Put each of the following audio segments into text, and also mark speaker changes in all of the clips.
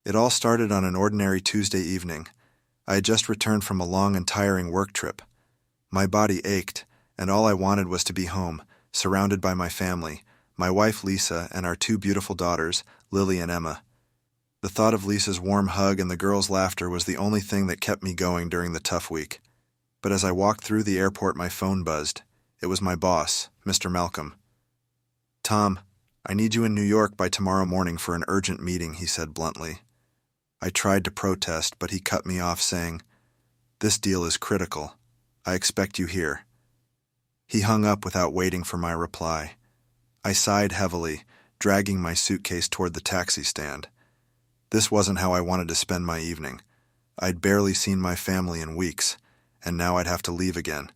Speaker 1: It all started on an ordinary Tuesday evening. I had just returned from a long and tiring work trip. My body ached, and all I wanted was to be home, surrounded by my family, my wife Lisa and our two beautiful daughters, Lily and Emma. The thought of Lisa's warm hug and the girls' laughter was the only thing that kept me going during the tough week. But as I walked through the airport, my phone buzzed. It was my boss, Mr. Malcolm. "Tom, I need you in New York by tomorrow morning for an urgent meeting," he said bluntly. I tried to protest, but he cut me off, saying, "This deal is critical. I expect you here." He hung up without waiting for my reply. I sighed heavily, dragging my suitcase toward the taxi stand. This wasn't how I wanted to spend my evening. I'd barely seen my family in weeks, and now I'd have to leave again.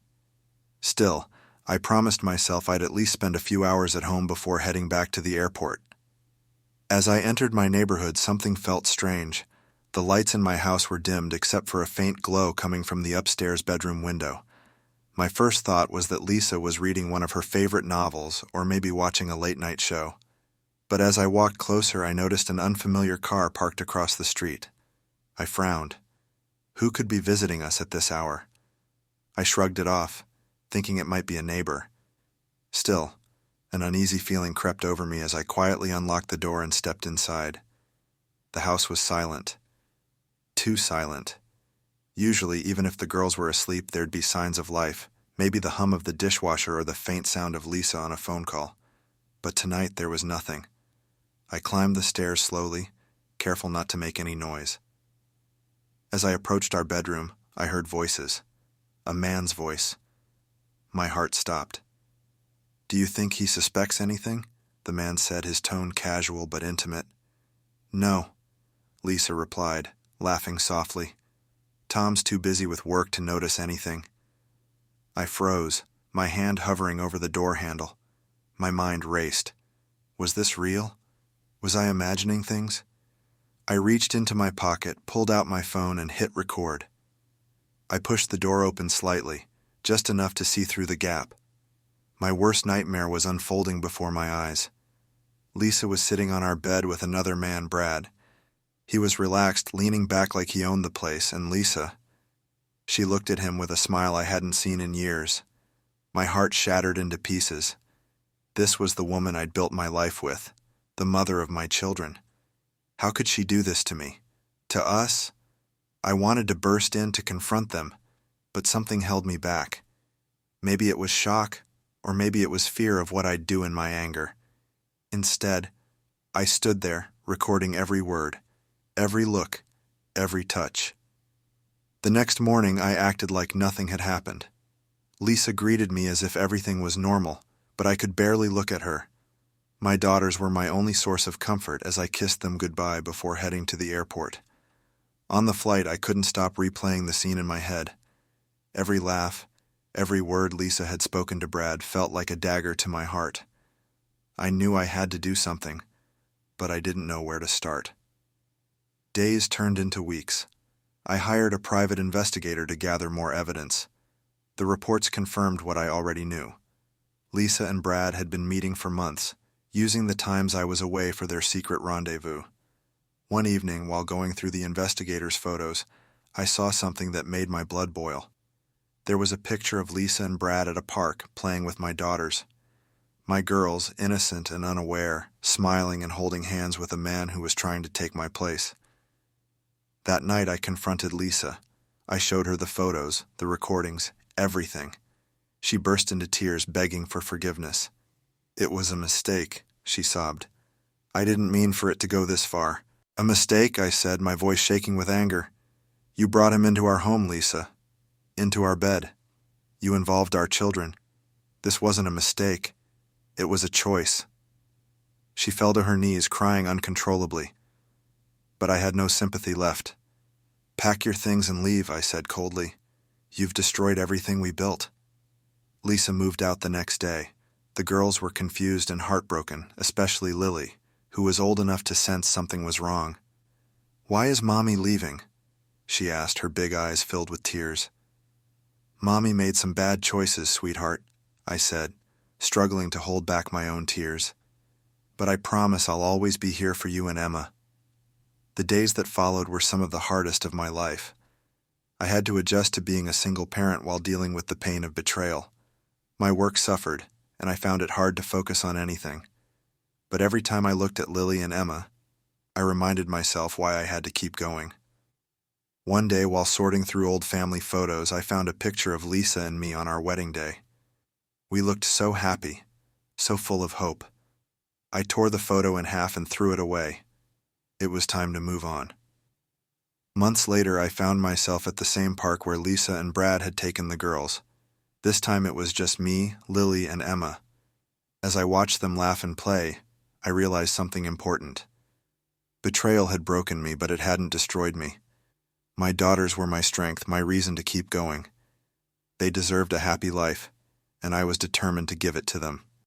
Speaker 1: Still, I promised myself I'd at least spend a few hours at home before heading back to the airport. As I entered my neighborhood, something felt strange. The lights in my house were dimmed except for a faint glow coming from the upstairs bedroom window. My first thought was that Lisa was reading one of her favorite novels or maybe watching a late-night show. But as I walked closer, I noticed an unfamiliar car parked across the street. I frowned. Who could be visiting us at this hour? I shrugged it off, thinking it might be a neighbor. Still, an uneasy feeling crept over me as I quietly unlocked the door and stepped inside. The house was silent. Too silent. Usually, even if the girls were asleep, there'd be signs of life, maybe the hum of the dishwasher or the faint sound of Lisa on a phone call. But tonight there was nothing. I climbed the stairs slowly, careful not to make any noise. As I approached our bedroom, I heard voices. A man's voice. My heart stopped. "Do you think he suspects anything?" the man said, his tone casual but intimate. "No," Lisa replied, laughing softly. "Tom's too busy with work to notice anything." I froze, my hand hovering over the door handle. My mind raced. Was this real? Was I imagining things? I reached into my pocket, pulled out my phone, and hit record. I pushed the door open slightly, just enough to see through the gap. My worst nightmare was unfolding before my eyes. Lisa was sitting on our bed with another man, Brad. He was relaxed, leaning back like he owned the place, and Lisa. She looked at him with a smile I hadn't seen in years. My heart shattered into pieces. This was the woman I'd built my life with, the mother of my children. How could she do this to me? To us? I wanted to burst in to confront them, but something held me back. Maybe it was shock, or maybe it was fear of what I'd do in my anger. Instead, I stood there, recording every word, every look, every touch. The next morning, I acted like nothing had happened. Lisa greeted me as if everything was normal, but I could barely look at her. My daughters were my only source of comfort as I kissed them goodbye before heading to the airport. On the flight, I couldn't stop replaying the scene in my head. Every laugh, every word Lisa had spoken to Brad felt like a dagger to my heart. I knew I had to do something, but I didn't know where to start. Days turned into weeks. I hired a private investigator to gather more evidence. The reports confirmed what I already knew. Lisa and Brad had been meeting for months, using the times I was away for their secret rendezvous. One evening, while going through the investigator's photos, I saw something that made my blood boil. There was a picture of Lisa and Brad at a park, playing with my daughters. My girls, innocent and unaware, smiling and holding hands with a man who was trying to take my place. That night, I confronted Lisa. I showed her the photos, the recordings, everything. She burst into tears, begging for forgiveness. "It was a mistake," she sobbed. "I didn't mean for it to go this far." "A mistake?" I said, my voice shaking with anger. "You brought him into our home, Lisa. Into our bed. You involved our children. This wasn't a mistake. It was a choice." She fell to her knees, crying uncontrollably. But I had no sympathy left. "Pack your things and leave," I said coldly. "You've destroyed everything we built." Lisa moved out the next day. The girls were confused and heartbroken, especially Lily, who was old enough to sense something was wrong. "Why is Mommy leaving?" she asked, her big eyes filled with tears. "Mommy made some bad choices, sweetheart," I said, struggling to hold back my own tears. "But I promise I'll always be here for you and Emma." The days that followed were some of the hardest of my life. I had to adjust to being a single parent while dealing with the pain of betrayal. My work suffered, and I found it hard to focus on anything. But every time I looked at Lily and Emma, I reminded myself why I had to keep going. One day, while sorting through old family photos, I found a picture of Lisa and me on our wedding day. We looked so happy, so full of hope. I tore the photo in half and threw it away. It was time to move on. Months later, I found myself at the same park where Lisa and Brad had taken the girls. This time it was just me, Lily, and Emma. As I watched them laugh and play, I realized something important. Betrayal had broken me, but it hadn't destroyed me. My daughters were my strength, my reason to keep going. They deserved a happy life, and I was determined to give it to them.